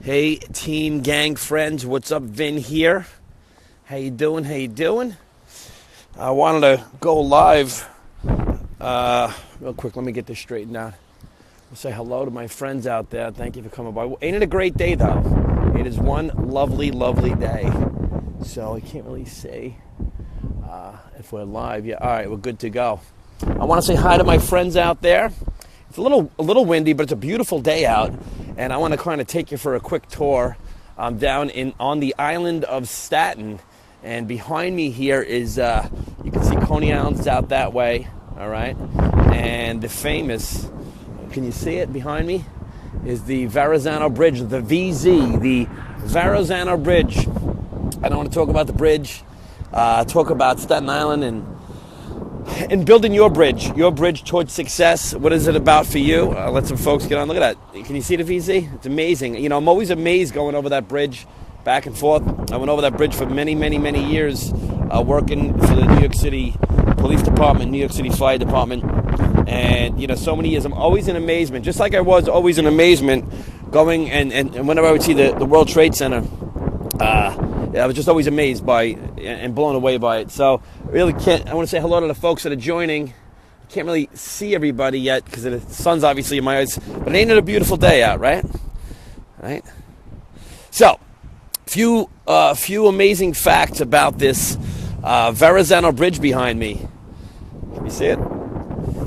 Hey, team, gang, friends, what's up? Vin here. How you doing? How you doing? I wanted to go live real quick. Let me get this straightened out. I'll say hello to my friends out there. Thank you for coming by. Ain't it a great day, though? It is one lovely, lovely day. So I can't really say if we're live yet. All right, we're good to go. I want to say hi to my friends out there. It's a little windy, but it's a beautiful day out, and I want to kind of take you for a quick tour. I'm down on the island of Staten, and behind me here is you can see Coney Island's out that way, all right, and the famous, can you see it behind me, is the Verrazano Bridge, the VZ, the Verrazano Bridge. I don't want to talk about the bridge, talk about Staten Island and building your bridge towards success. What is it about for you? Let some folks get on. Look at that. Can you see the VZ? It's amazing. You know, I'm always amazed going over that bridge back and forth. I went over that bridge for many, many, many years, working for the New York City Police Department, New York City Fire Department. And, you know, so many years, I'm always in amazement, just like I was always in amazement going and whenever I would see the World Trade Center, I was just always amazed by and blown away by it. So really I want to say hello to the folks that are joining. I can't really see everybody yet because the sun's obviously in my eyes, but ain't it a beautiful day out, right? Right. So, few amazing facts about this Verrazano Bridge behind me. Can you see it?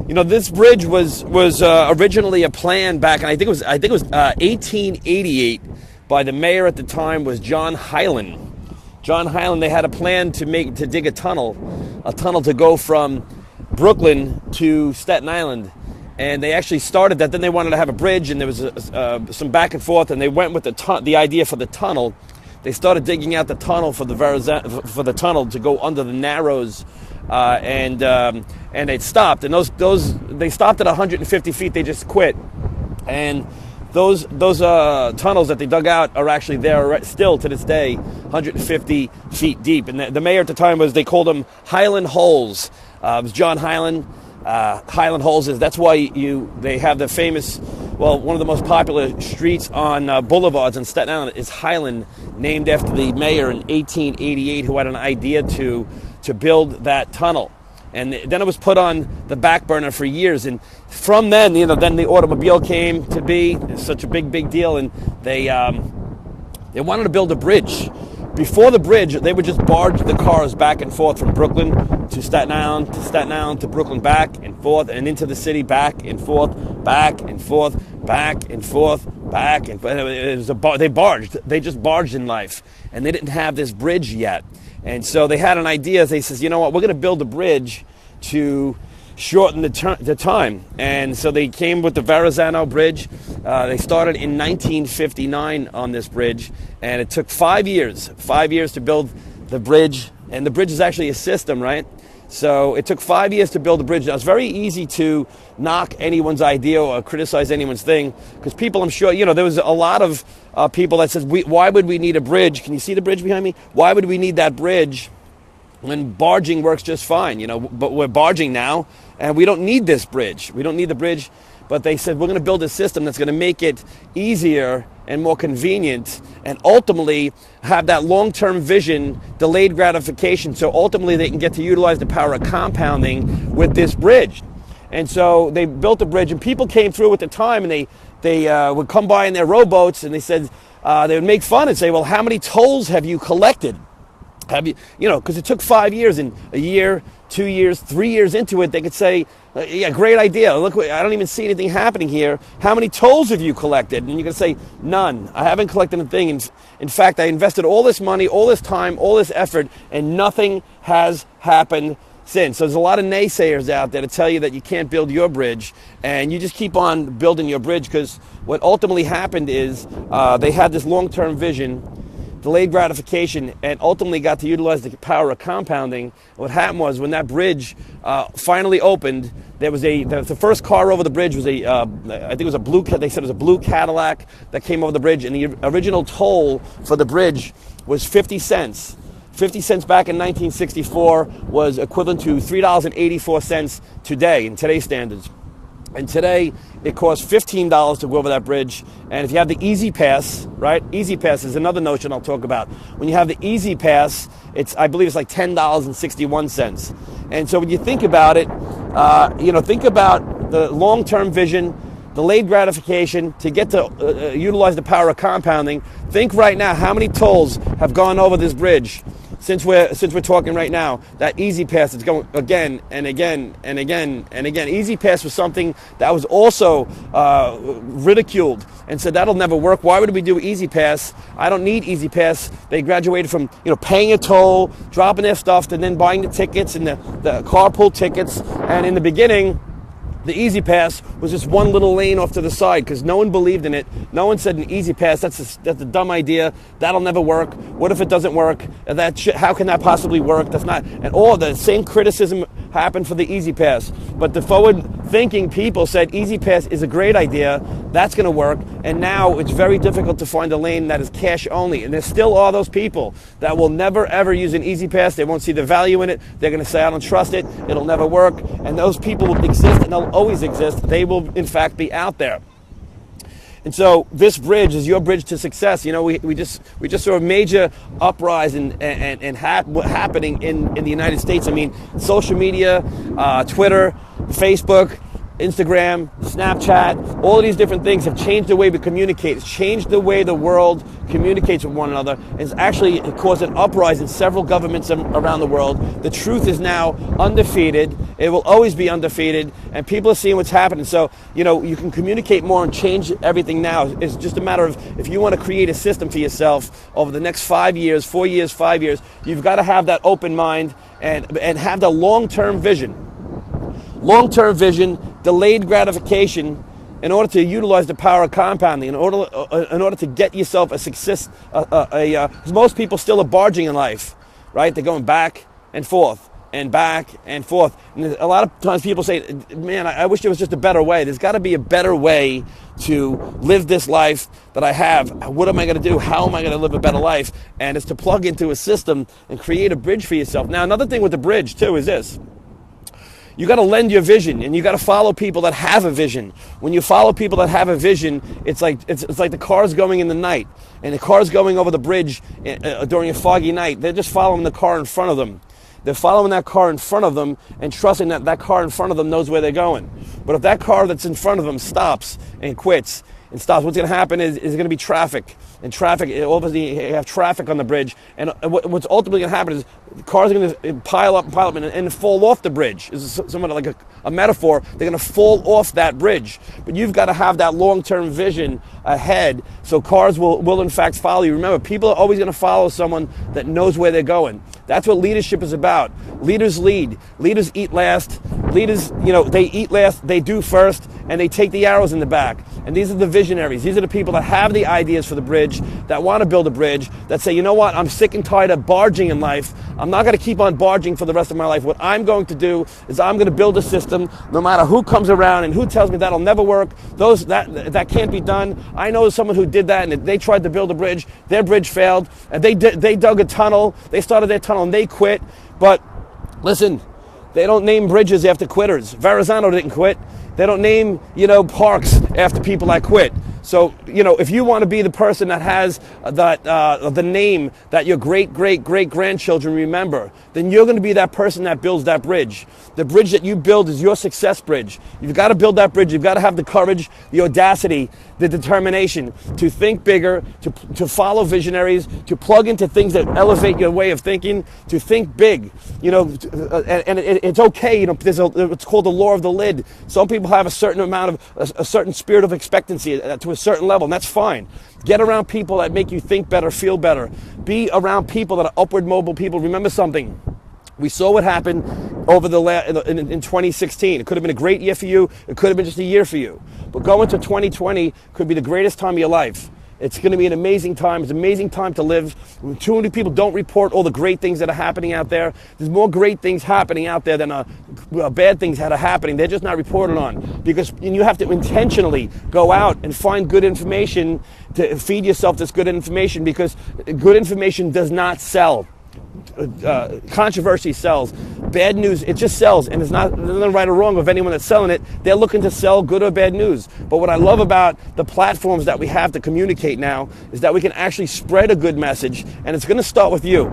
You know, this bridge was originally a plan back, and I think it was 1888 by the mayor at the time was John Hyland. John Hyland, they had a plan to dig a tunnel to go from Brooklyn to Staten Island, and they actually started that. Then they wanted to have a bridge, and there was some back and forth, and they went with the idea for the tunnel. They started digging out the tunnel for the tunnel to go under the Narrows, and it stopped. And they stopped at 150 feet. They just quit, and those tunnels that they dug out are actually there still to this day, 150 feet deep. And the mayor at the time they called them Highland Holes. It was John Hyland. Highland Holes that's why they have the famous, one of the most popular streets on boulevards in Staten Island is Highland, named after the mayor in 1888 who had an idea to build that tunnel. And then it was put on the back burner for years. And from then, then the automobile came to be. It's such a big deal. And they wanted to build a bridge. Before the bridge, they would just barge the cars back and forth from Brooklyn to Staten Island to Brooklyn, back and forth, and into the city, back and forth, back and forth, back and forth, back and forth. They just barged in life. And they didn't have this bridge yet. And so they had an idea. They says, you know what, we're going to build a bridge to shorten the time. And so they came with the Verrazano Bridge. They started in 1959 on this bridge, and it took 5 years to build the bridge. And the bridge is actually a system, right? So it took 5 years to build the bridge. Now, it's very easy to knock anyone's idea or criticize anyone's thing, because people, I'm sure, there was a lot of people that says, why would we need a bridge? Can you see the bridge behind me? Why would we need that bridge when barging works just fine? But we're barging now, and we don't need this bridge. We don't need the bridge. But they said, we're going to build a system that's going to make it easier and more convenient, and ultimately have that long-term vision, delayed gratification, so ultimately they can get to utilize the power of compounding with this bridge. And so they built a bridge, and people came through at the time, and they would come by in their rowboats, and they said, they would make fun and say, well, how many tolls have you collected? Because it took 5 years, and a year, 2 years, 3 years into it, they could say, yeah, great idea. Look, I don't even see anything happening here. How many tolls have you collected? And you can say, none. I haven't collected a thing. In fact, I invested all this money, all this time, all this effort, and nothing has happened since. So there's a lot of naysayers out there to tell you that you can't build your bridge, and you just keep on building your bridge, because what ultimately happened is they had this long-term vision, delayed gratification, and ultimately got to utilize the power of compounding. What happened was, when that bridge finally opened, there was the first car over the bridge was I think it was a blue. They said it was a blue Cadillac that came over the bridge, and the original toll for the bridge was 50 cents. 50 cents back in 1964 was equivalent to $3.84 today in today's standards. And today, it costs $15 to go over that bridge. And if you have the Easy Pass, right? Easy Pass is another notion I'll talk about. When you have the Easy Pass, I believe it's like $10.61. And so when you think about it, think about the long-term vision, delayed gratification to get to utilize the power of compounding. Think right now how many tolls have gone over this bridge since we're talking right now. That Easy Pass is going again and again and again and again. Easy Pass was something that was also ridiculed and said that'll never work. Why would we do Easy Pass? I don't need Easy Pass. They graduated from paying a toll, dropping their stuff, and then buying the tickets and the carpool tickets. And in the beginning, the Easy Pass was just one little lane off to the side because no one believed in it. No one said an Easy Pass, that's a dumb idea. That'll never work. What if it doesn't work? How can that possibly work? That's not. And all the same criticism happened for the Easy Pass. But the forward-thinking people said Easy Pass is a great idea. That's going to work. And now it's very difficult to find a lane that is cash only. And there still are those people that will never, ever use an Easy Pass. They won't see the value in it. They're going to say, I don't trust it. It'll never work. And those people will exist, and they'll always exist. They will, in fact, be out there. And so this bridge is your bridge to success. We just saw a major uprising and happening in the United States. I mean, social media, Twitter, Facebook, Instagram, Snapchat, all of these different things have changed the way we communicate. It's changed the way the world communicates with one another. It's actually caused an uprising in several governments around the world. The truth is now undefeated. It will always be undefeated, and people are seeing what's happening. So, you can communicate more and change everything now. It's just a matter of if you want to create a system for yourself over the next 5 years, 4 years, 5 years, you've got to have that open mind and have the long-term vision. Long-term vision, delayed gratification, in order to utilize the power of compounding, in order to get yourself a success. Because most people still are barging in life, right? They're going back and forth and back and forth. And a lot of times people say, man, I wish there was just a better way. There's got to be a better way to live this life that I have. What am I going to do? How am I going to live a better life? And it's to plug into a system and create a bridge for yourself. Now, another thing with the bridge, too, is this. You got to lend your vision, and you got to follow people that have a vision. When you follow people that have a vision, it's like the car's going in the night, and the car's going over the bridge during a foggy night. They're just following the car in front of them. They're following that car in front of them and trusting that that car in front of them knows where they're going. But if that car that's in front of them stops and quits and stops, what's going to happen is going to be traffic. And traffic, obviously you have traffic on the bridge. And what's ultimately going to happen is the cars are going to pile up and fall off the bridge. This is somewhat like a metaphor. They're going to fall off that bridge. But you've got to have that long-term vision ahead so cars will in fact follow you. Remember, people are always going to follow someone that knows where they're going. That's what leadership is about. Leaders lead. Leaders eat last. Leaders, they eat last, they do first, and they take the arrows in the back. And these are the visionaries. These are the people that have the ideas for the bridge, that want to build a bridge, that say, you know what, I'm sick and tired of barging in life. I'm not going to keep on barging for the rest of my life. What I'm going to do is I'm going to build a system, no matter who comes around and who tells me that'll never work. That can't be done. I know someone who did that, and they tried to build a bridge. Their bridge failed, and they dug a tunnel. They started their tunnel, and they quit. But listen, they don't name bridges after quitters. Verrazano didn't quit. They don't name, parks after people that quit. So, if you want to be the person that has the name that your great-great-great-grandchildren remember, then you're going to be that person that builds that bridge. The bridge that you build is your success bridge. You've got to build that bridge. You've got to have the courage, the audacity, the determination to think bigger, to follow visionaries, to plug into things that elevate your way of thinking, to think big. It's okay. There's it's called the law of the lid. Some people have a certain amount of a certain spirit of expectancy to a certain level, and that's fine. Get around people that make you think better, feel better. Be around people that are upward mobile people. Remember something. We saw what happened over in 2016. It could have been a great year for you. It could have been just a year for you. But going to 2020 could be the greatest time of your life. It's going to be an amazing time. It's an amazing time to live. Too many people don't report all the great things that are happening out there. There's more great things happening out there than bad things that are happening. They're just not reported on. Because you have to intentionally go out and find good information to feed yourself this good information, because good information does not sell. controversy sells. Bad news, it just sells, and there's nothing right or wrong with anyone that's selling it. They're looking to sell good or bad news. But what I love about the platforms that we have to communicate now is that we can actually spread a good message, and it's going to start with you.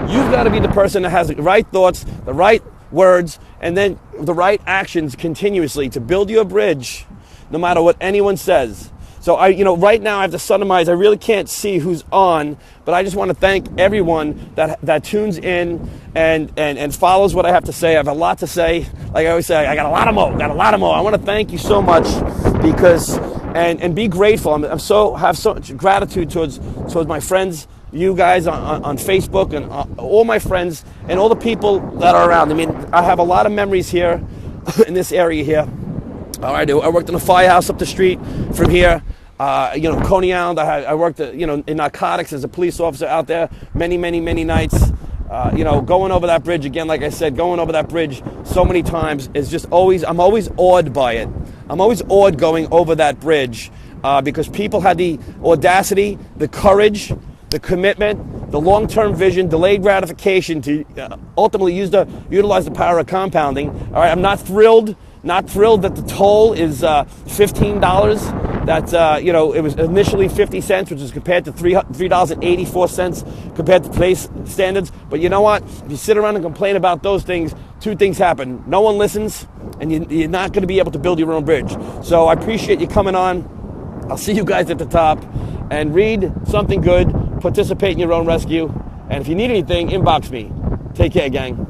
You've got to be the person that has the right thoughts, the right words, and then the right actions continuously to build your bridge, no matter what anyone says. So right now I have the sun in my eyes. I really can't see who's on, but I just want to thank everyone that tunes in and follows what I have to say. I have a lot to say. Like I always say, I got a lot of more. I want to thank you so much because and be grateful. I'm so have so much gratitude towards my friends, you guys on Facebook, and all my friends and all the people that are around. I mean, I have a lot of memories here in this area here. All right, I worked in a firehouse up the street from here. Coney Island. I worked, in narcotics as a police officer out there many nights. Going over that bridge again, like I said, going over that bridge so many times is just I'm always awed by it. I'm always awed going over that bridge because people had the audacity, the courage, the commitment, the long-term vision, delayed gratification to ultimately utilize the power of compounding. All right, I'm not thrilled that the toll is $15. That's, it was initially 50 cents, which is compared to $3.84 compared to today's standards. But you know what? If you sit around and complain about those things, two things happen. No one listens, and you're not going to be able to build your own bridge. So I appreciate you coming on. I'll see you guys at the top. And read something good, participate in your own rescue. And if you need anything, inbox me. Take care, gang.